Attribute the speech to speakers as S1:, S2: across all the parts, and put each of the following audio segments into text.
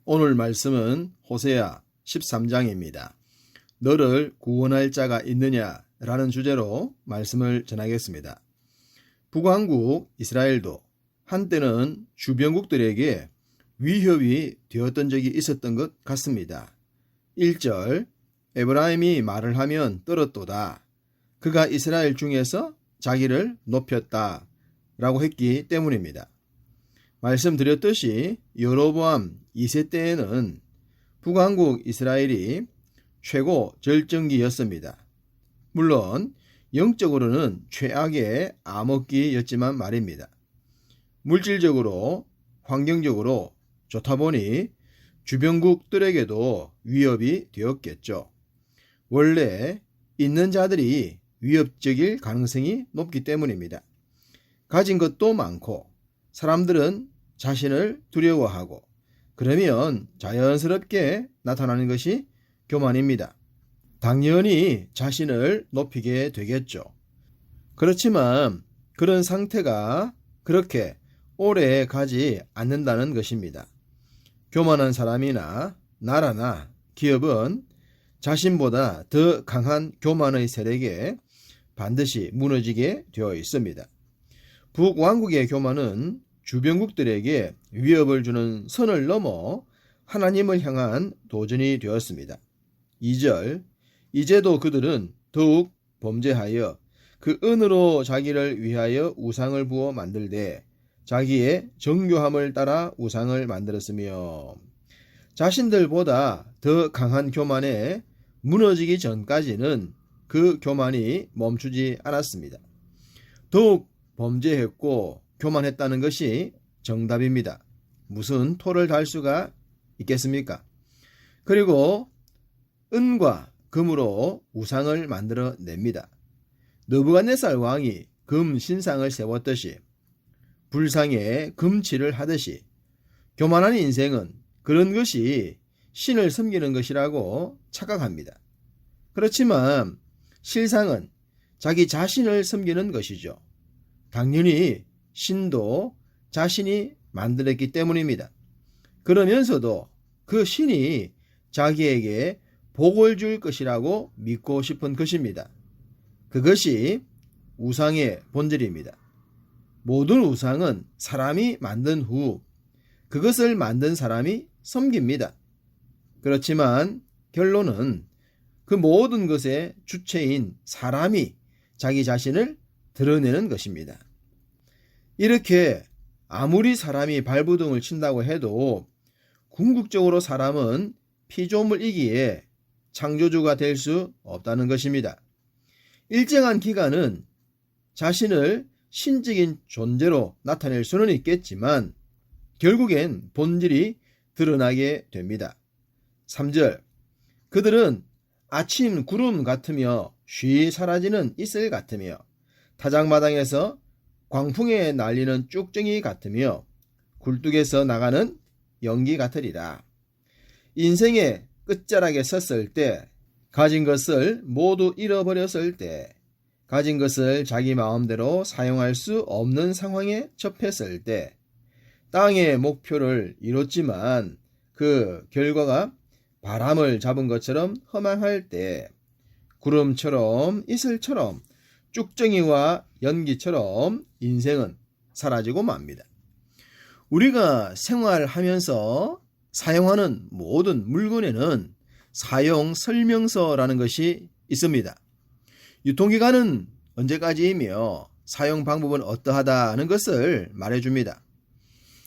S1: 오늘 말씀은 호세아 13장입니다. 너를 구원할 자가 있느냐? 라는 주제로 말씀을 전하겠습니다. 북왕국 이스라엘도 한때는 주변국들에게 위협이 되었던 적이 있었던 것 같습니다. 1절 에브라임이 말을 하면 떨었도다. 그가 이스라엘 중에서 자기를 높였다. 라고 했기 때문입니다. 말씀드렸듯이 여로보암 2세 때에는 북왕국 이스라엘이 최고 절정기였습니다. 물론 영적으로는 최악의 암흑기였지만 말입니다. 물질적으로, 환경적으로 좋다 보니 주변국들에게도 위협이 되었겠죠. 원래 있는 자들이 위협적일 가능성이 높기 때문입니다. 가진 것도 많고 사람들은 자신을 두려워하고 그러면 자연스럽게 나타나는 것이 교만입니다. 당연히 자신을 높이게 되겠죠. 그렇지만 그런 상태가 그렇게 오래 가지 않는다는 것입니다. 교만한 사람이나 나라나 기업은 자신보다 더 강한 교만의 세력에 반드시 무너지게 되어 있습니다. 북왕국의 교만은 주변국들에게 위협을 주는 선을 넘어 하나님을 향한 도전이 되었습니다. 2절 이제도 그들은 더욱 범죄하여 그 은으로 자기를 위하여 우상을 부어 만들되 자기의 정교함을 따라 우상을 만들었으며 자신들보다 더 강한 교만에 무너지기 전까지는 그 교만이 멈추지 않았습니다. 더욱 범죄했고 교만했다는 것이 정답입니다. 무슨 토를 달 수가 있겠습니까? 그리고 은과 금으로 우상을 만들어냅니다. 느부갓네살 왕이 금 신상을 세웠듯이 불상에 금칠을 하듯이 교만한 인생은 그런 것이 신을 섬기는 것이라고 착각합니다. 그렇지만 실상은 자기 자신을 섬기는 것이죠. 당연히 신도 자신이 만들었기 때문입니다. 그러면서도 그 신이 자기에게 복을 줄 것이라고 믿고 싶은 것입니다. 그것이 우상의 본질입니다. 모든 우상은 사람이 만든 후 그것을 만든 사람이 섬깁니다. 그렇지만 결론은 그 모든 것의 주체인 사람이 자기 자신을 드러내는 것입니다. 이렇게 아무리 사람이 발부둥을 친다고 해도 궁극적으로 사람은 피조물이기에 창조주가 될 수 없다는 것입니다. 일정한 기간은 자신을 신적인 존재로 나타낼 수는 있겠지만 결국엔 본질이 드러나게 됩니다. 3절 그들은 아침 구름 같으며 쉬 사라지는 이슬 같으며 타작마당에서 광풍에 날리는 쭉정이 같으며 굴뚝에서 나가는 연기 같으리라. 인생의 끝자락에 섰을 때 가진 것을 모두 잃어버렸을 때 가진 것을 자기 마음대로 사용할 수 없는 상황에 접했을 때 땅의 목표를 이뤘지만 그 결과가 바람을 잡은 것처럼 허망할 때 구름처럼 이슬처럼 쭉정이와 연기처럼 인생은 사라지고 맙니다. 우리가 생활하면서 사용하는 모든 물건에는 사용 설명서라는 것이 있습니다. 유통기간은 언제까지이며 사용 방법은 어떠하다는 것을 말해줍니다.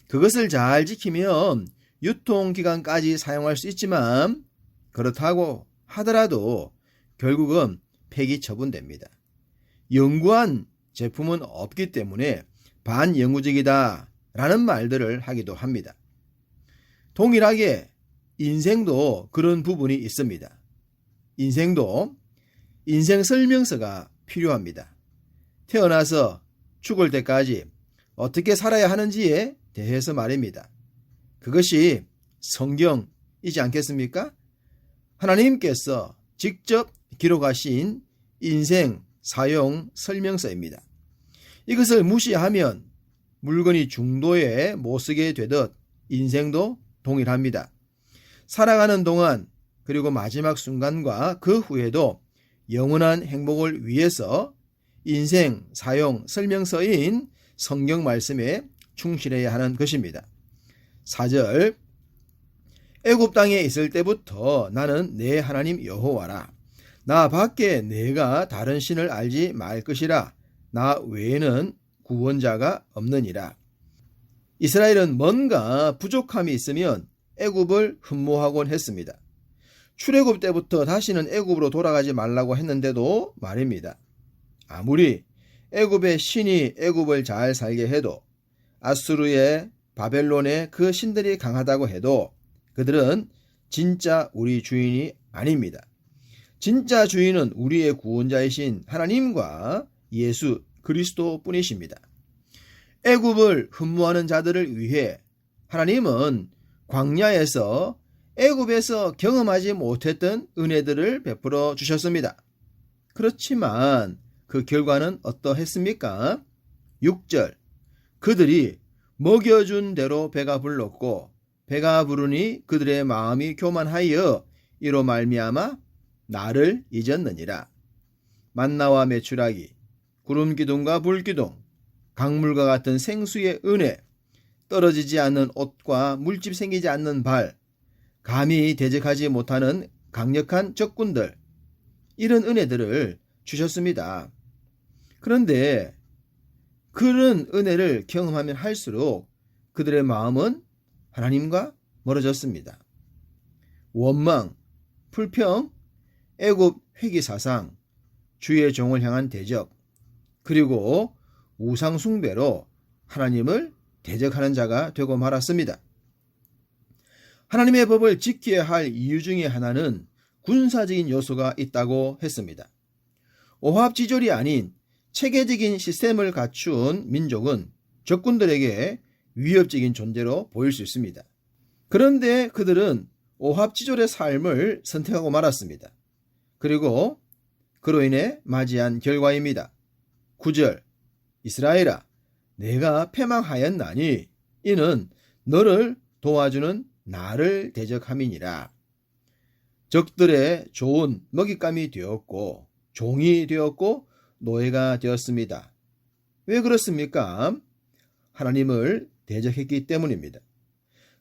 S1: 그것을 잘 지키면 유통기간까지 사용할 수 있지만 그렇다고 하더라도 결국은 폐기 처분됩니다. 영구한 제품은 없기 때문에 반영구적이다 라는 말들을 하기도 합니다. 동일하게 인생도 그런 부분이 있습니다. 인생도 인생 설명서가 필요합니다. 태어나서 죽을 때까지 어떻게 살아야 하는지에 대해서 말입니다. 그것이 성경이지 않겠습니까? 하나님께서 직접 기록하신 인생 사용 설명서입니다. 이것을 무시하면 물건이 중도에 못 쓰게 되듯 인생도 동일합니다. 살아가는 동안 그리고 마지막 순간과 그 후에도 영원한 행복을 위해서 인생 사용 설명서인 성경 말씀에 충실해야 하는 것입니다. 4절 애굽 땅에 있을 때부터 나는 내 하나님 여호와라. 나 밖에 내가 다른 신을 알지 말 것이라. 나 외에는 구원자가 없느니라. 이스라엘은 뭔가 부족함이 있으면 애굽을 흠모하곤 했습니다. 출애굽 때부터 다시는 애굽으로 돌아가지 말라고 했는데도 말입니다. 아무리 애굽의 신이 애굽을 잘 살게 해도 아수르의 바벨론의 그 신들이 강하다고 해도 그들은 진짜 우리 주인이 아닙니다. 진짜 주인은 우리의 구원자이신 하나님과 예수 그리스도 뿐이십니다. 애굽을 흠모하는 자들을 위해 하나님은 광야에서 애굽에서 경험하지 못했던 은혜들을 베풀어 주셨습니다. 그렇지만 그 결과는 어떠했습니까? 6절 그들이 먹여준 대로 배가 불렀고 배가 부르니 그들의 마음이 교만하여 이로 말미암아 나를 잊었느니라. 만나와 메추라기, 구름기둥과 불기둥, 강물과 같은 생수의 은혜, 떨어지지 않는 옷과 물집 생기지 않는 발, 감히 대적하지 못하는 강력한 적군들, 이런 은혜들을 주셨습니다. 그런데 그런 은혜를 경험하면 할수록 그들의 마음은 하나님과 멀어졌습니다. 원망, 불평, 애굽 회기사상, 주의 종을 향한 대적, 그리고 우상 숭배로 하나님을 대적하는 자가 되고 말았습니다. 하나님의 법을 지켜야 할 이유 중에 하나는 군사적인 요소가 있다고 했습니다. 오합지졸이 아닌 체계적인 시스템을 갖춘 민족은 적군들에게 위협적인 존재로 보일 수 있습니다. 그런데 그들은 오합지졸의 삶을 선택하고 말았습니다. 그리고 그로 인해 맞이한 결과입니다. 9절 이스라엘아 내가 패망하였나니 이는 너를 도와주는 나를 대적함이니라. 적들의 좋은 먹잇감이 되었고 종이 되었고 노예가 되었습니다. 왜 그렇습니까? 하나님을 대적했기 때문입니다.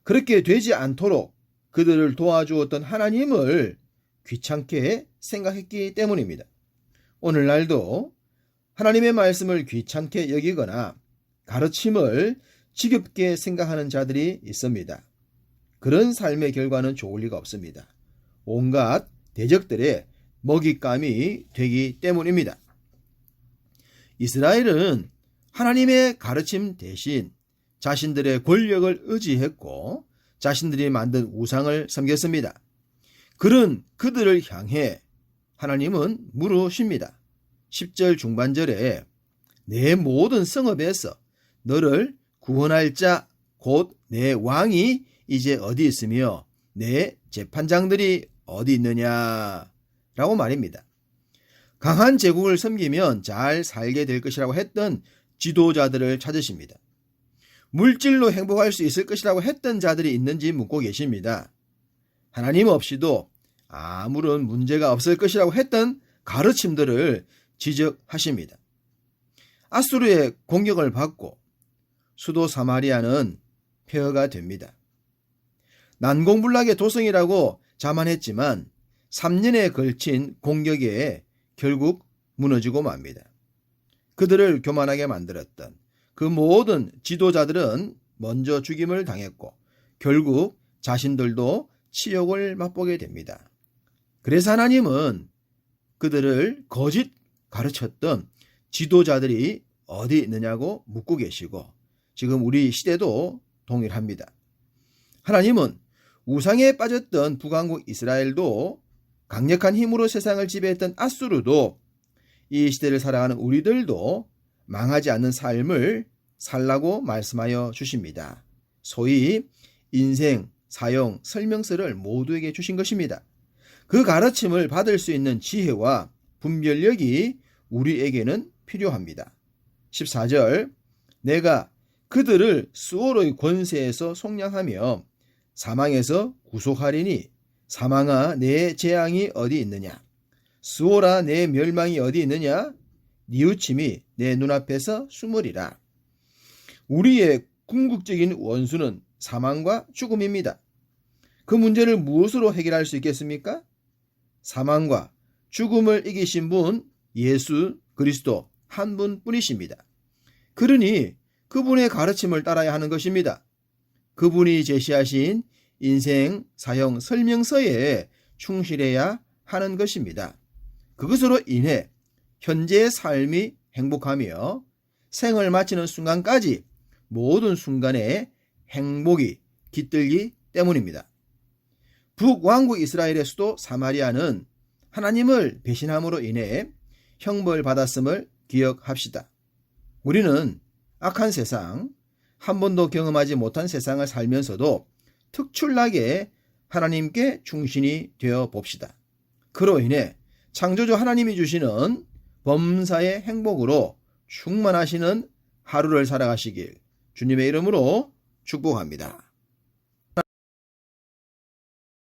S1: 그렇게 되지 않도록 그들을 도와주었던 하나님을 귀찮게 생각했기 때문입니다. 오늘날도 하나님의 말씀을 귀찮게 여기거나 가르침을 지겹게 생각하는 자들이 있습니다. 그런 삶의 결과는 좋을 리가 없습니다. 온갖 대적들의 먹잇감이 되기 때문입니다. 이스라엘은 하나님의 가르침 대신 자신들의 권력을 의지했고 자신들이 만든 우상을 섬겼습니다. 그런 그들을 향해 하나님은 물으십니다. 10절 중반절에 내 모든 성읍에서 너를 구원할 자 곧 내 왕이 이제 어디 있으며 내 재판장들이 어디 있느냐 라고 말입니다. 강한 제국을 섬기면 잘 살게 될 것이라고 했던 지도자들을 찾으십니다. 물질로 행복할 수 있을 것이라고 했던 자들이 있는지 묻고 계십니다. 하나님 없이도 아무런 문제가 없을 것이라고 했던 가르침들을 지적하십니다. 아수르의 공격을 받고 수도 사마리아는 폐허가 됩니다. 난공불락의 도성이라고 자만했지만 3년에 걸친 공격에 결국 무너지고 맙니다. 그들을 교만하게 만들었던 그 모든 지도자들은 먼저 죽임을 당했고 결국 자신들도 치욕을 맛보게 됩니다. 그래서 하나님은 그들을 거짓 가르쳤던 지도자들이 어디 있느냐고 묻고 계시고 지금 우리 시대도 동일합니다. 하나님은 우상에 빠졌던 북왕국 이스라엘도 강력한 힘으로 세상을 지배했던 아수르도 이 시대를 살아가는 우리들도 망하지 않는 삶을 살라고 말씀하여 주십니다. 소위 인생, 사용, 설명서를 모두에게 주신 것입니다. 그 가르침을 받을 수 있는 지혜와 분별력이 우리에게는 필요합니다. 14절 내가 그들을 수어로의 권세에서 속량하며 사망에서 구속하리니 사망아 내 재앙이 어디 있느냐? 스오라 내 멸망이 어디 있느냐? 뉘우침이 내 눈앞에서 숨으리라. 우리의 궁극적인 원수는 사망과 죽음입니다. 그 문제를 무엇으로 해결할 수 있겠습니까? 사망과 죽음을 이기신 분 예수 그리스도 한 분뿐이십니다. 그러니 그분의 가르침을 따라야 하는 것입니다. 그분이 제시하신 인생 사형 설명서에 충실해야 하는 것입니다. 그것으로 인해 현재의 삶이 행복하며 생을 마치는 순간까지 모든 순간에 행복이 깃들기 때문입니다. 북왕국 이스라엘의 수도 사마리아는 하나님을 배신함으로 인해 형벌받았음을 기억합시다. 우리는 악한 세상, 한 번도 경험하지 못한 세상을 살면서도 특출나게 하나님께 충신이 되어 봅시다. 그로 인해 창조주 하나님이 주시는 범사의 행복으로 충만하시는 하루를 살아가시길 주님의 이름으로 축복합니다.